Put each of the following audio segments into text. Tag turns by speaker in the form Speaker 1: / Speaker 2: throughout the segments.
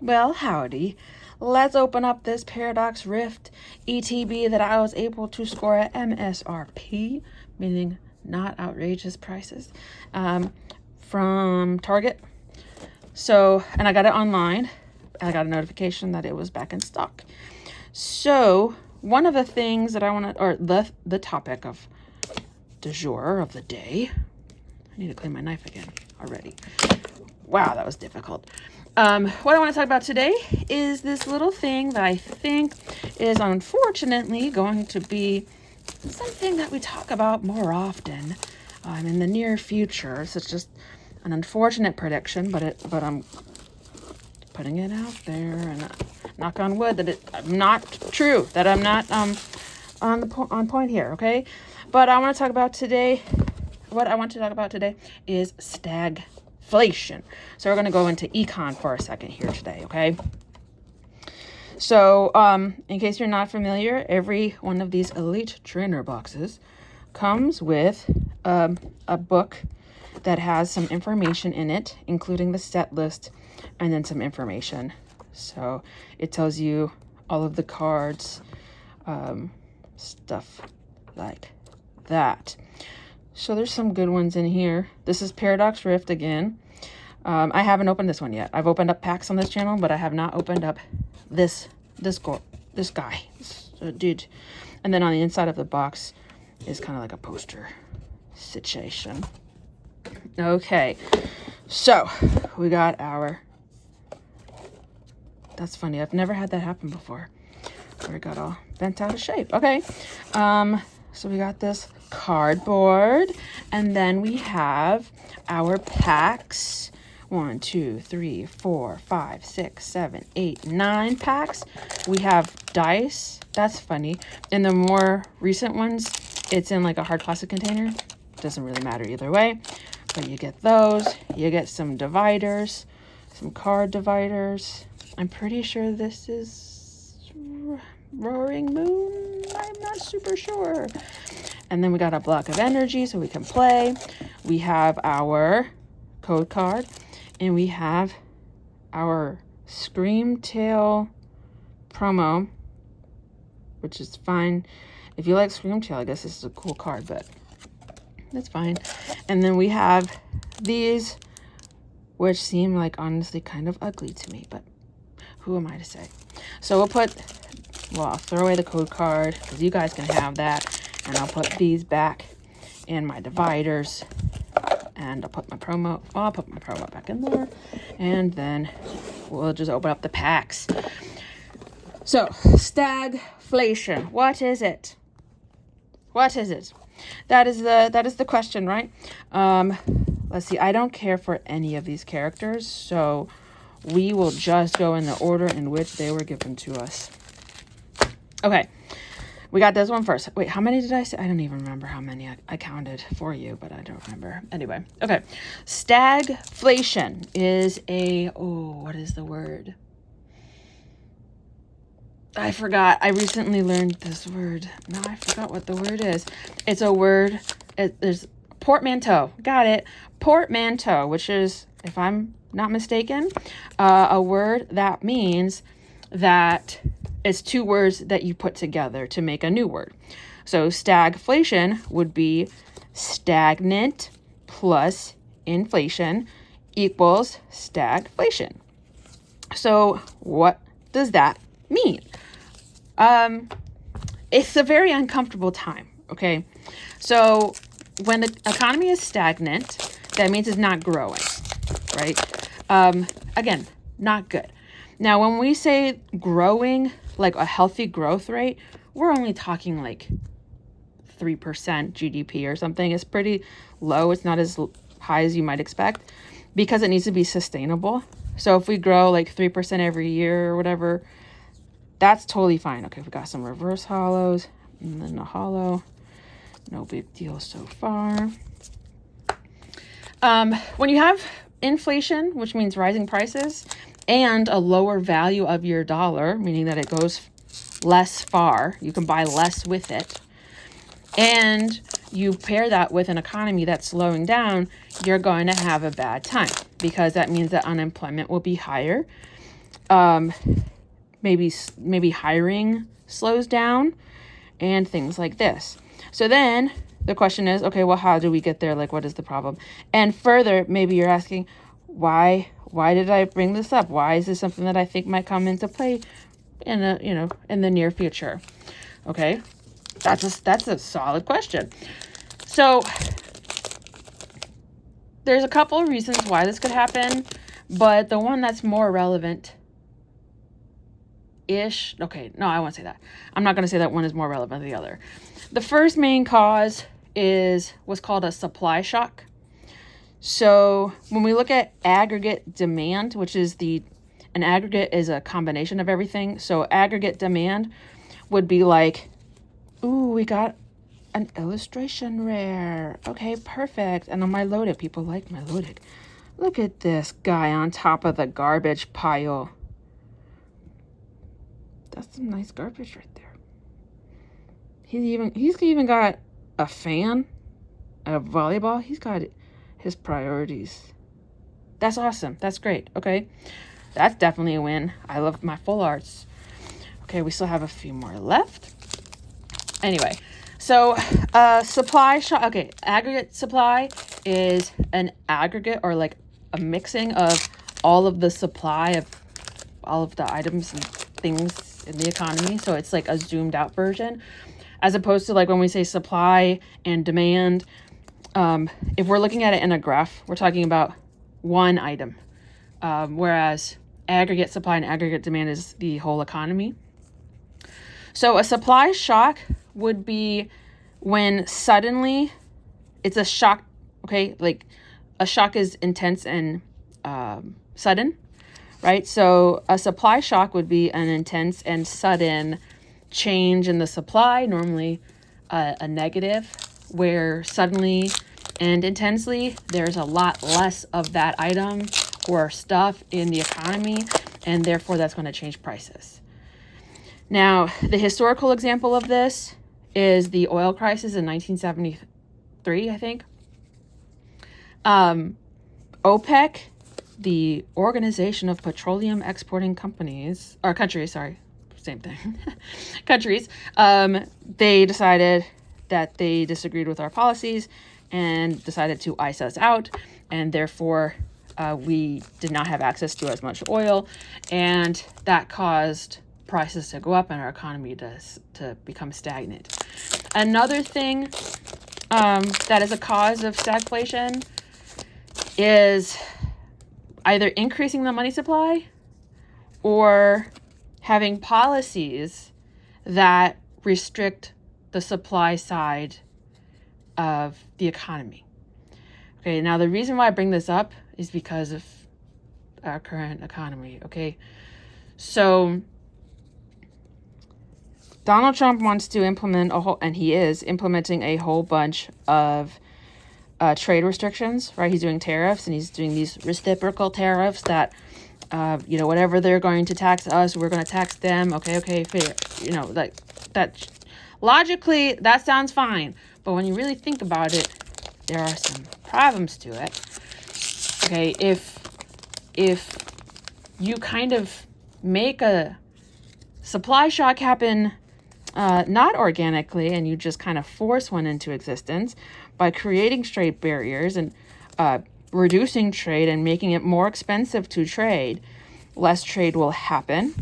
Speaker 1: Well, howdy. Let's open up this Paradox Rift ETB that I was able to score at MSRP, meaning not outrageous prices, from Target. So, and I got it online. I got a notification that it was back in stock. So, one of the things that I want to, or the topic of du jour of the day, I need to clean my knife again already. Wow, that was difficult. What I want to talk about today is this little thing that I think is unfortunately going to be something that we talk about more often in the near future. So it's just an unfortunate prediction, but I'm putting it out there and knock on wood that it's not true, that I'm not on point here, okay? But I want to talk about today. What I want to talk about today is stagflation. So we're going to go into econ for a second here today, okay? So, in case you're not familiar, every one of these elite trainer boxes comes with a book that has some information in it, including the set list and then some information. So it tells you all of the cards, stuff like that. So there's some good ones in here. This is Paradox Rift again. I haven't opened this one yet. I've opened up packs on this channel, but I have not opened up this guy, dude. And then on the inside of the box is kind of like a poster situation. Okay, so we got our. That's funny. I've never had that happen before, where it got all bent out of shape. Okay, so we got this cardboard, and then we have our packs. 1, 2, 3, 4, 5, 6, 7, 8, 9 packs. We have dice. That's funny. In the more recent ones, it's in like a hard plastic container. Doesn't really matter either way. But you get those. You get some dividers, some card dividers. I'm pretty sure this is Roaring Moon. I'm not super sure. And then we got a block of energy so we can play. We have our code card. And we have our Screamtail promo, which is fine. If you like Screamtail, I guess this is a cool card, but that's fine. And then we have these, which seem like honestly kind of ugly to me, but who am I to say? So I'll throw away the code card because you guys can have that. And I'll put these back in my dividers. And I'll put my promo back in there. And then we'll just open up the packs. So, stagflation. What is it? What is it? That is the question, right? Let's see. I don't care for any of these characters, so we will just go in the order in which they were given to us. Okay. We got this one first. Wait, how many did I say? I don't even remember how many I counted for you, but I don't remember. Anyway, okay. Stagflation is what is the word? I forgot. I recently learned this word. Now I forgot what the word is. It's a word. There's portmanteau. Got it. Portmanteau, which is, if I'm not mistaken, a word that means that it's two words that you put together to make a new word. So stagflation would be stagnant plus inflation equals stagflation. So what does that mean? It's a very uncomfortable time, okay? So when the economy is stagnant, that means it's not growing, right? Again, not good. Now, when we say growing, like a healthy growth rate, we're only talking like 3% GDP or something. It's pretty low. It's not as high as you might expect because it needs to be sustainable. So if we grow like 3% every year or whatever, that's totally fine. Okay, we got some reverse hollows and then a hollow. No big deal so far. When you have inflation, which means rising prices, and a lower value of your dollar, meaning that it goes less far, you can buy less with it, and you pair that with an economy that's slowing down, you're going to have a bad time because that means that unemployment will be higher. maybe hiring slows down and things like this. So then the question is, okay, well, how do we get there? Like, what is the problem? And further, maybe you're asking, why did I bring this up? Why is this something that I think might come into play in the near future? Okay, that's a solid question. So there's a couple of reasons why this could happen, but the one that's more relevant ish. Okay, no, I won't say that. I'm not going to say that one is more relevant than the other. The first main cause is what's called a supply shock. So when we look at aggregate demand, which is an aggregate is a combination of everything. So aggregate demand would be like, ooh, we got an illustration rare. Okay, perfect. And on my loaded, people like my loaded. Look at this guy on top of the garbage pile. That's some nice garbage right there. He's even got a fan, a volleyball. He's got his priorities. That's awesome. That's great. Okay. That's definitely a win. I love my full arts. Okay, we still have a few more left. Anyway, so supply shock. Okay, aggregate supply is an aggregate or like a mixing of all of the supply of all of the items and things in the economy. So it's like a zoomed out version, as opposed to like when we say supply and demand. If we're looking at it in a graph, we're talking about one item, whereas aggregate supply and aggregate demand is the whole economy. So a supply shock would be when suddenly it's a shock. Okay, like a shock is intense and sudden, right? So a supply shock would be an intense and sudden change in the supply, normally a negative, where suddenly and intensely there's a lot less of that item or stuff in the economy, and therefore that's going to change prices. Now, the historical example of this is the oil crisis in 1973, I think. OPEC, the Organization of Petroleum Exporting Countries, same thing, countries, they decided that they disagreed with our policies and decided to ice us out, and therefore we did not have access to as much oil, and that caused prices to go up and our economy to become stagnant. Another thing that is a cause of stagflation is either increasing the money supply or having policies that restrict the supply side of the economy. Okay, now the reason why I bring this up is because of our current economy, okay? So Donald Trump wants to implement and he is implementing a whole bunch of trade restrictions, right? He's doing tariffs, and he's doing these reciprocal tariffs that, whatever they're going to tax us, we're going to tax them. Okay, fair. Like that. Logically, that sounds fine. But when you really think about it, there are some problems to it. Okay, if you kind of make a supply shock happen not organically, and you just kind of force one into existence by creating trade barriers and reducing trade and making it more expensive to trade, less trade will happen.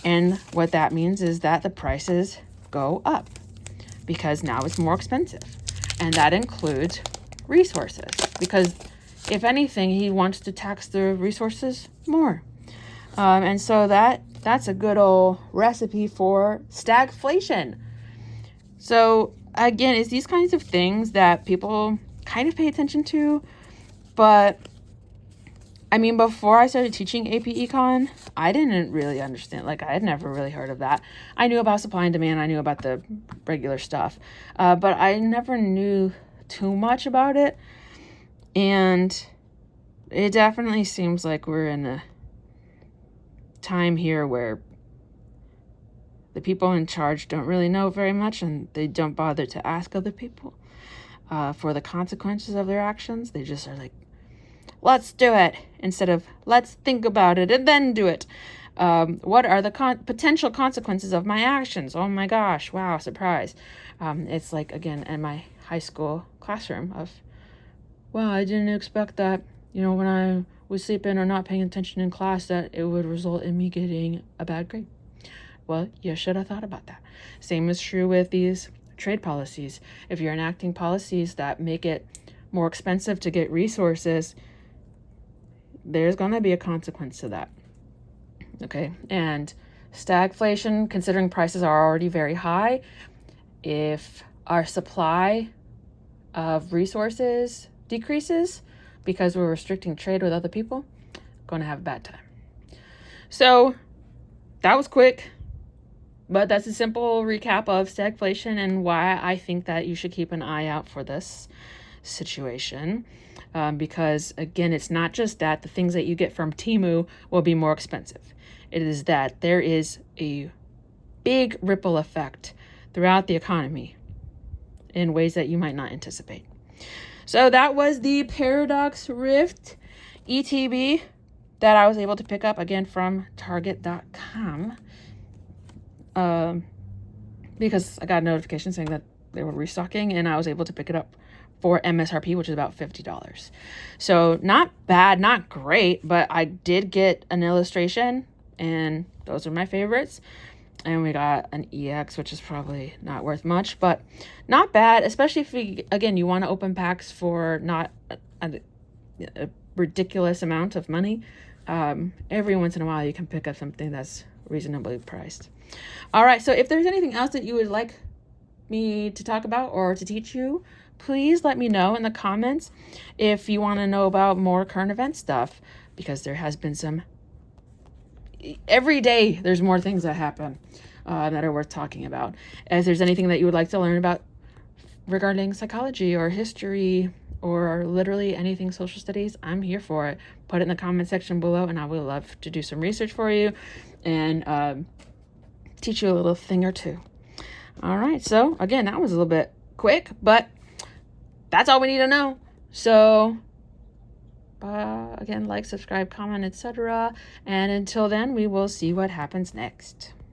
Speaker 1: And what that means is that the prices go up because now it's more expensive. And that includes resources, because if anything, he wants to tax the resources more. And so that's a good old recipe for stagflation. So again, it's these kinds of things that people kind of pay attention to. But I mean, before I started teaching AP Econ, I didn't really understand. Like, I had never really heard of that. I knew about supply and demand. I knew about the regular stuff. But I never knew too much about it. And it definitely seems like we're in a time here where the people in charge don't really know very much, and they don't bother to ask other people for the consequences of their actions. They just are like, let's do it, instead of let's think about it and then do it. What are the potential consequences of my actions? Oh my gosh, wow, surprise. It's like, again, in my high school classroom of, well, I didn't expect that, when I was sleeping or not paying attention in class, that it would result in me getting a bad grade. Well, you should have thought about that. Same is true with these trade policies. If you're enacting policies that make it more expensive to get resources, there's going to be a consequence to that. Okay, and stagflation, considering prices are already very high, if our supply of resources decreases because we're restricting trade with other people, going to have a bad time. So that was quick, but that's a simple recap of stagflation and why I think that you should keep an eye out for this situation. Because again, it's not just that the things that you get from Temu will be more expensive. It is that there is a big ripple effect throughout the economy in ways that you might not anticipate. So that was the Paradox Rift ETB that I was able to pick up, again, from Target.com. Because I got a notification saying that they were restocking, and I was able to pick it up for MSRP, which is about $50. So not bad, not great, but I did get an illustration, and those are my favorites. And we got an EX, which is probably not worth much, but not bad, especially if you want to open packs for not a ridiculous amount of money. Every once in a while, you can pick up something that's reasonably priced. All right, so if there's anything else that you would like me to talk about or to teach you, please let me know in the comments. If you want to know about more current event stuff, because there has been some, every day there's more things that happen that are worth talking about. If there's anything that you would like to learn about regarding psychology or history or literally anything social studies, I'm here for it. Put it in the comment section below, and I would love to do some research for you and teach you a little thing or two. All right, so again, that was a little bit quick, but that's all we need to know. So again, like, subscribe, comment, etc. And until then, we will see what happens next.